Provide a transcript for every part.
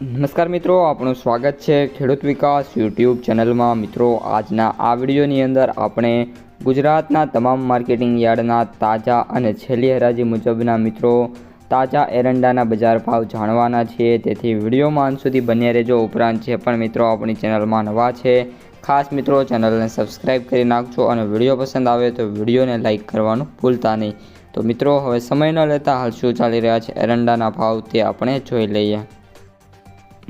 નમસ્કાર મિત્રો, આપણું સ્વાગત છે ખેડૂત વિકાસ યુટ્યુબ ચેનલમાં। મિત્રો, આજના આ વિડીયોની અંદર આપણે ગુજરાતના તમામ માર્કેટિંગ યાર્ડના તાજા અને છેલ્લી હરાજી મુજબના મિત્રો તાજા એરંડાના બજાર ભાવ જાણવાના છીએ। તેથી વિડીયોમાં અંત સુધી બન્યા રહેજો। ઉપરાંત જે પણ મિત્રો આપણી ચેનલમાં નવા છે ખાસ મિત્રો ચેનલને સબસ્ક્રાઈબ કરી નાખજો અને વિડીયો પસંદ આવે તો વિડીયોને લાઇક કરવાનું ભૂલતા નહીં। તો મિત્રો, હવે સમય ન લેતા હાલ શું ચાલી રહ્યા છે એરંડાના ભાવ તે આપણે જોઈ લઈએ।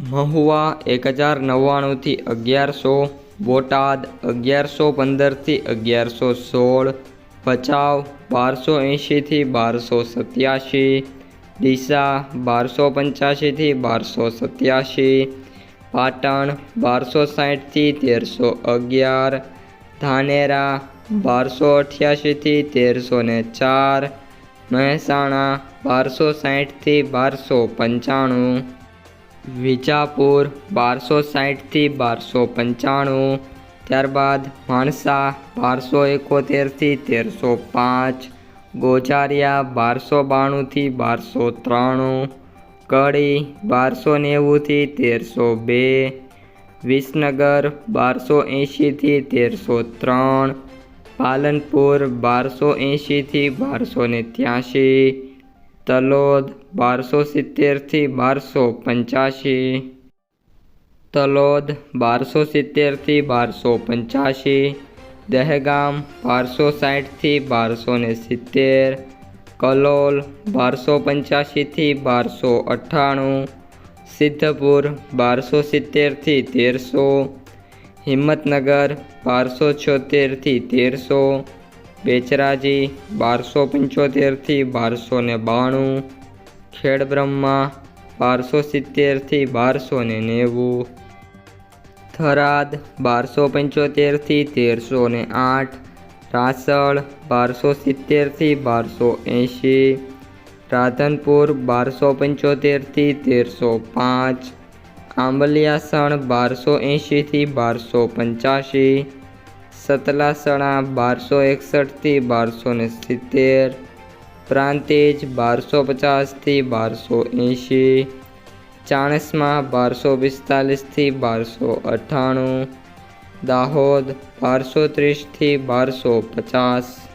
મહુવા 1099 થી 1100, બોટાદ 1115 થી 1116, ભચાઉ 1280 થી 1287, ડીસા 1285 થી 1287, પાટણ 1260 થી 1311, ધાનેરા 1288 થી 1304, મહેસાણા 1260 થી 1295, વિજાપુર 1260 થી 1295, ત્યારબાદ માણસા 1271 થી 1305, ગોજારિયા 1292 થી 1293, કડી 1290 થી 1302, વિસનગર 1280 થી 1303, પાલનપુર 1280 થી 1283, તલોદ 1270 થી 1285, તલોદ 1270 થી 1285, દહેગામ 1260 થી 1270, કલોલ 1285 થી 1298, સિદ્ધપુર 1270 થી 1300, હિંમતનગર 1276 થી 1300, બેચરાજી 1275 થી 1292, ખેડબ્રહ્મા 1270 થી 1290, થરાદ 1275 થી 1308, રાસળ 1270 થી 1280, રાધનપુર 1275 થી 1305, આંબલિયાસણ 1280 થી 1285, સતલાસણા 1261 થી 1270, પ્રાંતિજ 1250 થી 1280, ચાણસ્મા 1245 થી 1298, દાહોદ 1230 થી 1250,